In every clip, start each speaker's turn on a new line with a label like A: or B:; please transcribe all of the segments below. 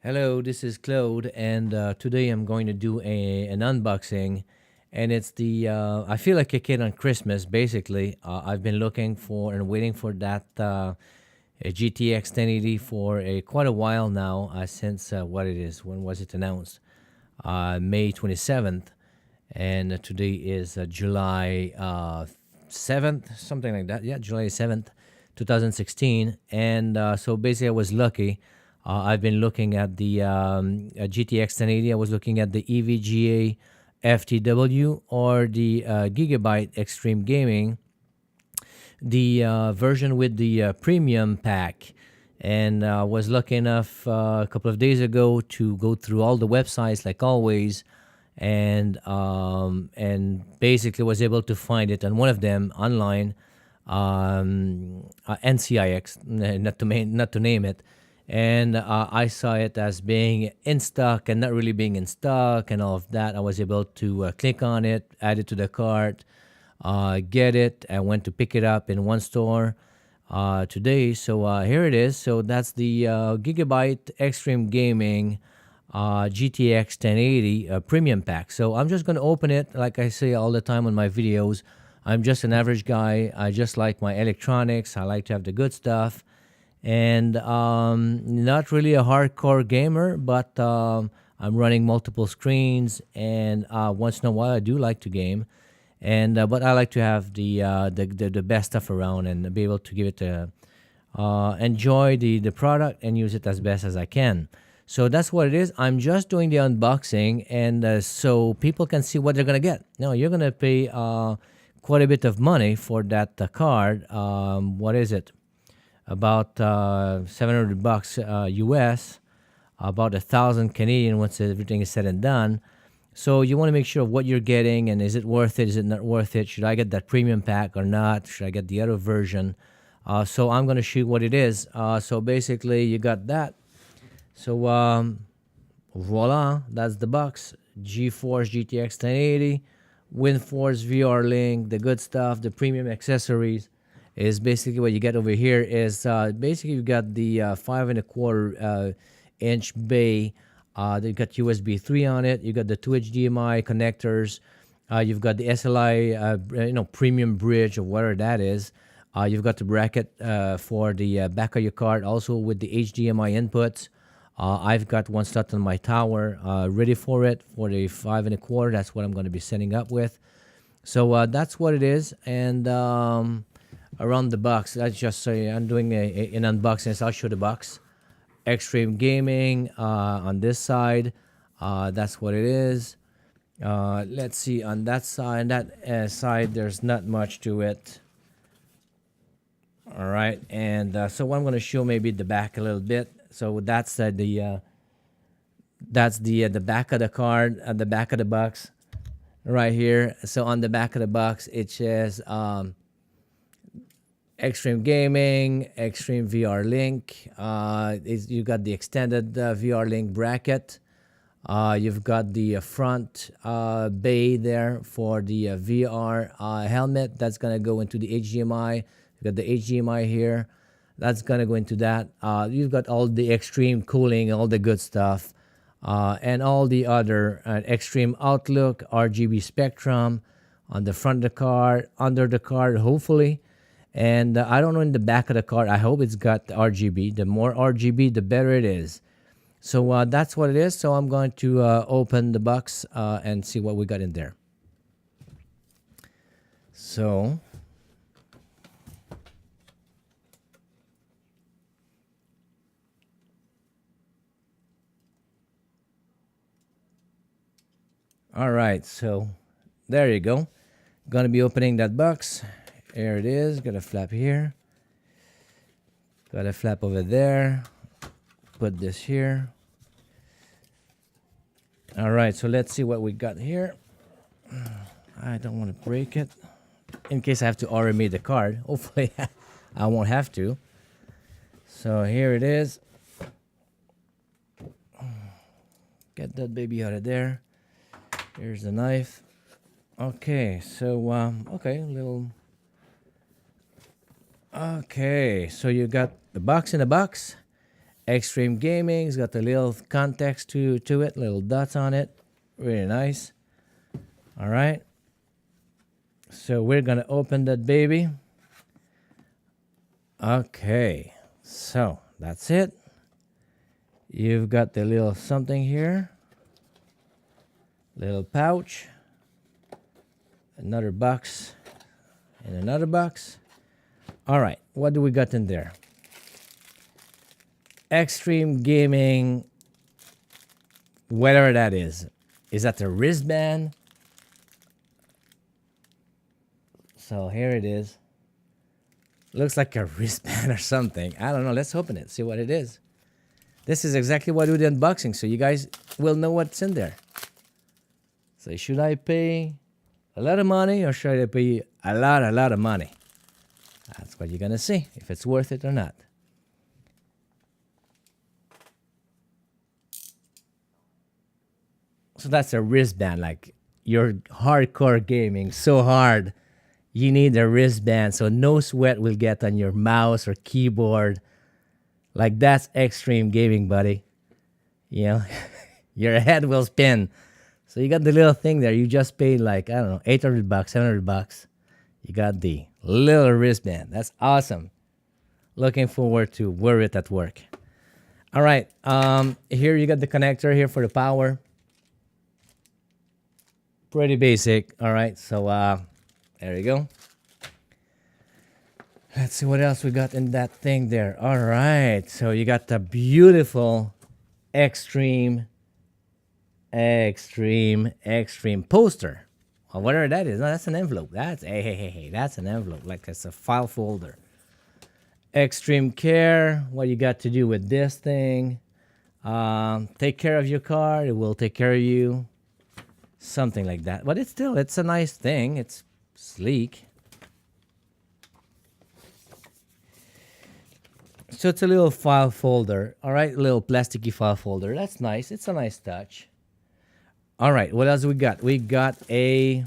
A: Hello, this is Claude, and today I'm going to do an unboxing. And it's I feel like a kid on Christmas, basically. I've been looking for and waiting for that a GTX 1080 for quite a while now, since what it is. When was it announced? May 27th. And today is July 7th, something like that. Yeah, July 7th, 2016. And so basically, I was lucky. I've been looking at the GTX 1080. I was looking at the EVGA FTW or the Gigabyte Xtreme Gaming, the version with the premium pack. And was lucky enough a couple of days ago to go through all the websites like always, and basically was able to find it on one of them online, NCIX, not to name it. And I saw it as being in stock and not really being in stock and all of that. I was able to click on it, add it to the cart, get it. I went to pick it up in one store today. So here it is. So that's the Gigabyte Xtreme Gaming GTX 1080 Premium Pack. So I'm just going to open it. Like I say all the time on my videos, I'm just an average guy. I just like my electronics. I like to have the good stuff. And not really a hardcore gamer, but I'm running multiple screens, and once in a while I do like to game, and but I like to have the best stuff around and be able to give it enjoy the product and use it as best as I can. So that's what it is. I'm just doing the unboxing, and so people can see what they're gonna get. Now you're gonna pay quite a bit of money for that card. What is it? About $700 US, about 1,000 Canadian once everything is said and done. So you want to make sure of what you're getting, and is it worth it? Is it not worth it? Should I get that premium pack or not? Should I get the other version? So I'm going to shoot what it is. So basically, you got that. So voila, that's the box. GeForce GTX 1080, WinForce VR Link, the good stuff, the premium accessories. Is basically what you get over here is basically you've got the 5.25 inch bay. They've got USB 3 on it. You got the two HDMI connectors. You've got the SLI premium bridge or whatever that is. You've got the bracket for the back of your card, also with the HDMI inputs. I've got one slot on my tower ready for it for the 5.25. That's what I'm going to be setting up with. So that's what it is. And around the box, let's just say I'm doing an unboxing, so I'll show the box. Xtreme Gaming on this side, that's what it is. Let's see on that side. That side, there's not much to it. All right, and so I'm going to show maybe the back a little bit. So that's the back of the card, the back of the box, right here. So on the back of the box, it says Xtreme Gaming, Xtreme VR Link. You got the extended VR Link bracket. You've got the front bay there for the VR helmet. That's going to go into the HDMI. You've got the HDMI here. That's going to go into that. You've got all the extreme cooling, all the good stuff, and all the other extreme outlook, RGB spectrum on the front of the card, under the card, hopefully. And I don't know in the back of the card. I hope it's got the RGB. The more RGB, the better it is. So that's what it is. So I'm going to open the box and see what we got in there. So all right. So there you go. Gonna be opening that box. Here it is. Got a flap here. Got a flap over there. Put this here. All right, so let's see what we got here. I don't want to break it. In case I have to order me the card. Hopefully I won't have to. So here it is. Get that baby out of there. Here's the knife. Okay, so okay, little. Okay, so you got the box in a box, Xtreme Gaming. It's got a little context to it, little dots on it. Really nice. All right. So we're going to open that baby. Okay. So that's it. You've got the little something here. Little pouch. Another box. And another box. All right. What do we got in there? Xtreme Gaming, whatever that is. Is that the wristband? So here it is. Looks like a wristband or something. I don't know. Let's open it. See what it is. This is exactly what we did unboxing, so you guys will know what's in there. So should I pay a lot of money or should I pay a lot of money? That's what you're going to see, if it's worth it or not. So that's a wristband, like you're hardcore gaming so hard, you need a wristband so no sweat will get on your mouse or keyboard. Like that's extreme gaming, buddy. You know, your head will spin. So you got the little thing there. You just paid like, I don't know, $800, $700. You got the little wristband. That's awesome. Looking forward to wear it at work. All right. Here you got the connector here for the power. Pretty basic. All right. So there you go. Let's see what else we got in that thing there. All right. So you got the beautiful Xtreme poster. Or whatever that is. No, that's an envelope. That's hey. That's an envelope. Like it's a file folder. Xtreme Care. What you got to do with this thing? Take care of your car. It will take care of you. Something like that. But it's a nice thing. It's sleek. So it's a little file folder. All right, a little plasticky file folder. That's nice. It's a nice touch. All right, what else we got? We got a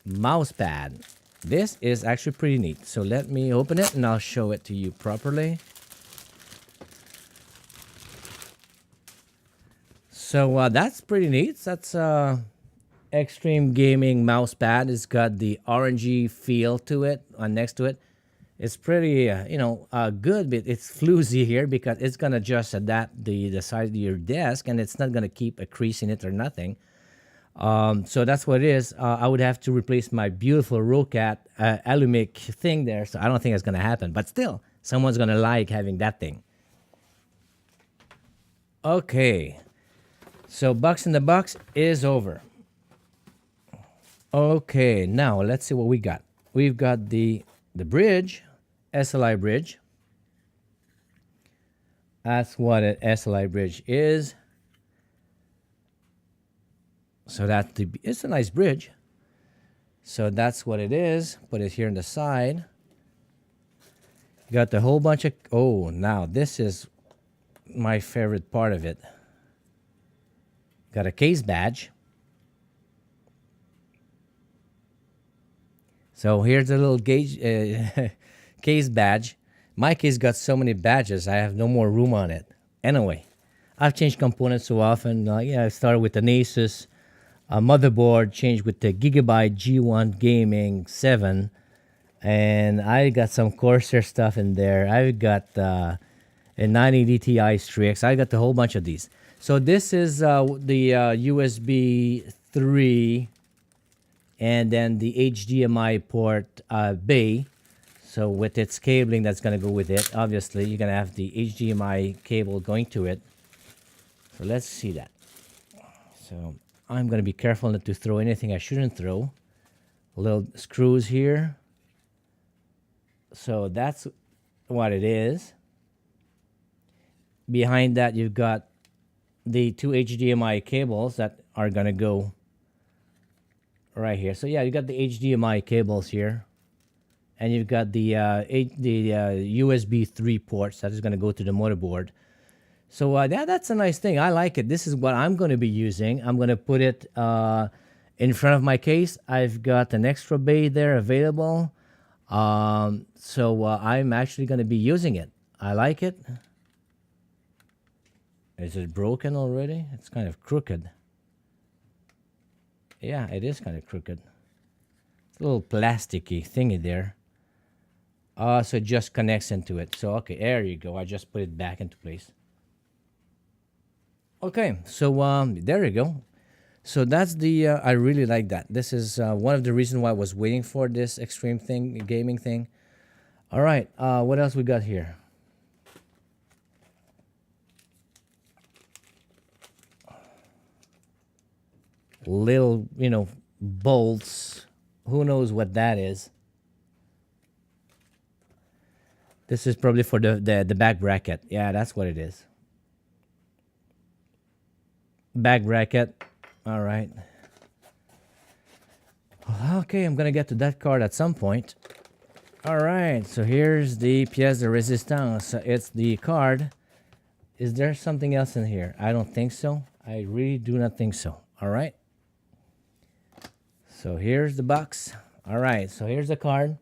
A: mouse pad. This is actually pretty neat. So let me open it and I'll show it to you properly. So that's pretty neat. That's Xtreme Gaming mouse pad. It's got the orangey feel to it. Next to it, it's pretty good, but it's fluzy here because it's gonna just adapt the size of your desk, and it's not gonna keep a crease in it or nothing. So that's what it is. I would have to replace my beautiful Rocat Alumic thing there, so I don't think it's gonna happen. But still, someone's gonna like having that thing. Okay. So box in the box is over. Okay, now let's see what we got. We've got the bridge, SLI bridge. That's what an SLI bridge is. So it's a nice bridge. So that's what it is. Put it here on the side. You got the whole bunch of, now this is my favorite part of it. Got a case badge. So here's a little case badge. My case got so many badges, I have no more room on it. Anyway, I've changed components so often. I started with the Asus motherboard, changed with the Gigabyte G1 Gaming 7. And I got some Corsair stuff in there. I've got a 90 DTI Strix. I got a whole bunch of these. So this is the USB 3 and then the HDMI port bay. So with its cabling that's going to go with it, obviously you're going to have the HDMI cable going to it. So let's see that. So I'm going to be careful not to throw anything I shouldn't throw. Little screws here. So that's what it is. Behind that you've got the two HDMI cables that are going to go right here. So yeah, you got the HDMI cables here. And you've got the USB 3 ports that is going to go to the motherboard. So that's a nice thing. I like it. This is what I'm going to be using. I'm going to put it in front of my case. I've got an extra bay there available. So I'm actually going to be using it. I like it. Is it broken already? It's kind of crooked. Yeah, it is kind of crooked. It's a little plasticky thingy there. So it just connects into it. So, okay, there you go. I just put it back into place. Okay, so there you go. So that's the, I really like that. This is one of the reasons why I was waiting for this Xtreme thing, gaming thing. All right, what else we got here? Little, bolts. Who knows what that is? This is probably for the back bracket. Yeah, that's what it is. Back bracket. All right. Okay, I'm gonna get to that card at some point. All right, so here's the pièce de résistance. It's the card. Is there something else in here? I don't think so. I really do not think so. All right. So here's the box. All right, so here's the card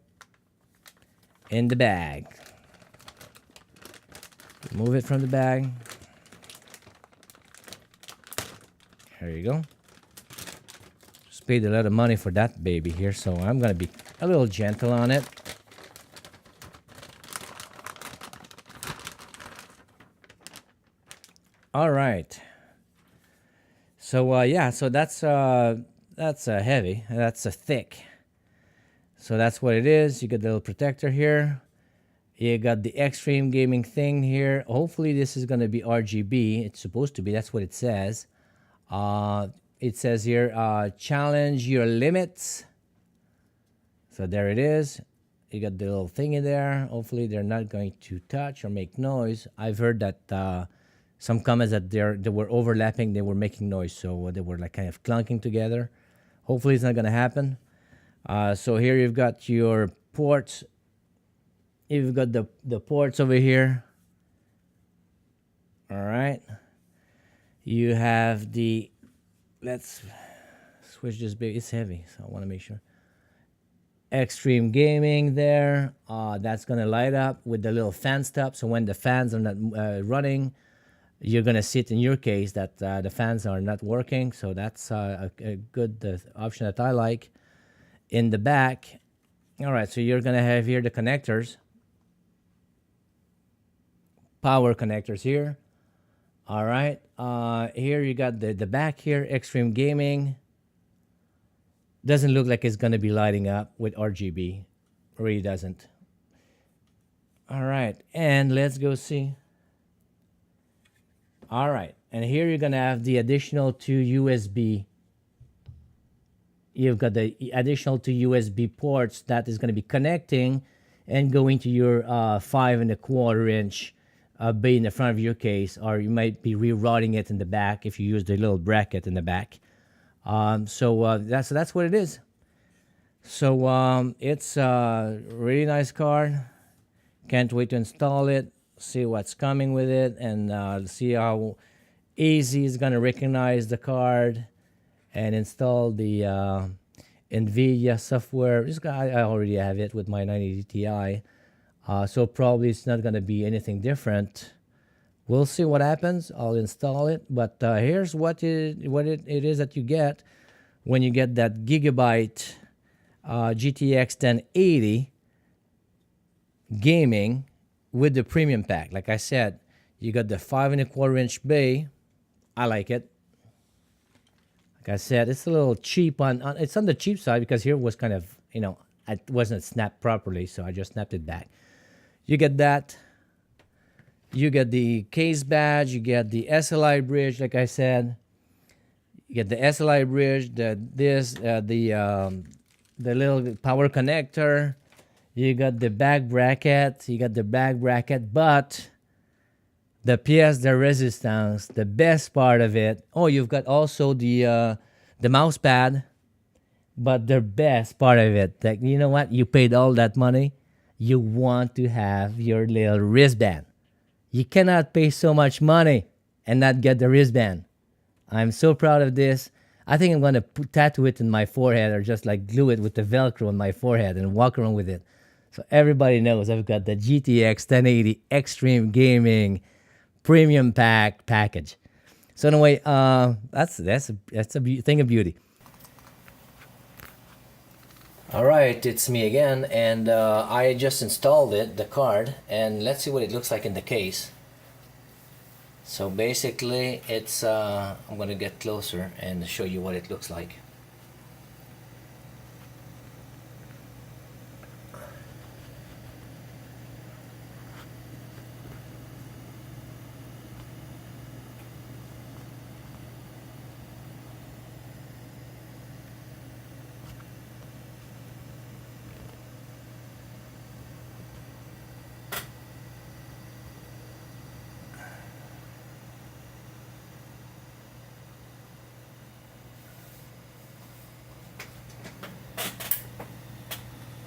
A: in the bag. Remove it from the bag. There you go. Just paid a lot of money for that baby here, so I'm gonna be a little gentle on it. All right. So yeah, so that's heavy. That's thick. So that's what it is. You got the little protector here. You got the Xtreme Gaming thing here. Hopefully this is gonna be RGB. It's supposed to be. That's what it says. It says here, challenge your limits. So there it is. You got the little thing in there. Hopefully they're not going to touch or make noise. I've heard that some comments that they were overlapping, they were making noise, so they were like kind of clunking together. Hopefully it's not gonna happen. So here you've got your ports. You've got the ports over here. All right. You have the, let's switch this big. It's heavy, so I want to make sure. Xtreme Gaming there. That's gonna light up with the little fan stop. So when the fans are not running, you're gonna see it in your case that the fans are not working. So that's a good option that I like. In the back, all right. So you're gonna have here the connectors, power connectors here. All right. Here you got the back here, Xtreme Gaming. Doesn't look like it's gonna be lighting up with RGB. Really doesn't. All right, and let's go see. All right, and here you're gonna have the additional two USB. You've got the additional two USB ports that is gonna be connecting and going to your 5.25-inch bay in the front of your case, or you might be rerouting it in the back if you use the little bracket in the back. So that's what it is. So it's a really nice card. Can't wait to install it, see what's coming with it, and see how easy it's gonna recognize the card and install the NVIDIA software. I already have it with my 980 Ti. So probably it's not gonna be anything different. We'll see what happens. I'll install it, but here's what it is that you get when you get that Gigabyte GTX 1080 gaming with the premium pack. Like I said, you got the 5.25-inch bay. I like it. Like I said, it's a little cheap it's on the cheap side because here was kind of, it wasn't snapped properly, so I just snapped it back. You get that. You get the case badge. You get the SLI bridge, like I said. You get the SLI bridge, the little power connector. You got the back bracket. You got the back bracket, but the pièce de résistance, the best part of it. Oh, you've got also the mouse pad, but the best part of it, like, you know what? You paid all that money. You want to have your little wristband. You cannot pay so much money and not get the wristband. I'm so proud of this. I think I'm going to tattoo it in my forehead or just like glue it with the Velcro on my forehead and walk around with it. So everybody knows I've got the GTX 1080 Xtreme Gaming Premium Pack package. So anyway, that's a thing of beauty. All right, it's me again, and I just installed the card, and let's see what it looks like in the case. So basically, it's I'm gonna get closer and show you what it looks like.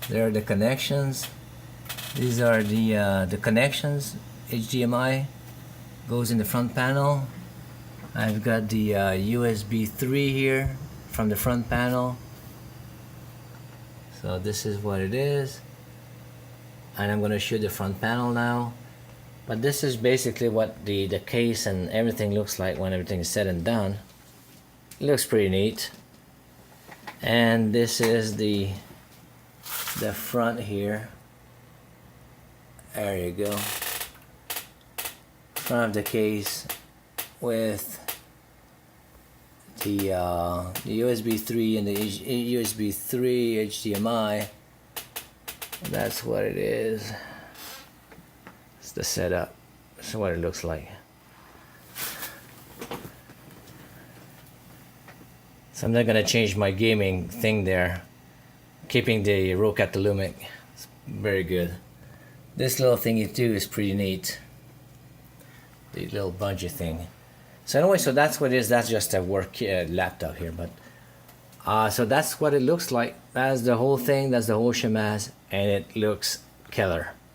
A: There are the connections. These are the connections. HDMI goes in the front panel. I've got the USB 3 here from the front panel. So this is what it is. And I'm going to show the front panel now. But this is basically what the case and everything looks like when everything is said and done. It looks pretty neat. And this is the front here. There you go. Front of the case with the USB 3 and the USB 3 HDMI. That's what it is. It's the setup. That's what it looks like. So I'm not gonna change my gaming thing there. Keeping the Rocatalumic. It's very good. This little thingy too is pretty neat. The little bungee thing. So anyway, so that's what it is. That's just a work laptop here, but so that's what it looks like. That's the whole thing. That's the whole shamas, and it looks killer.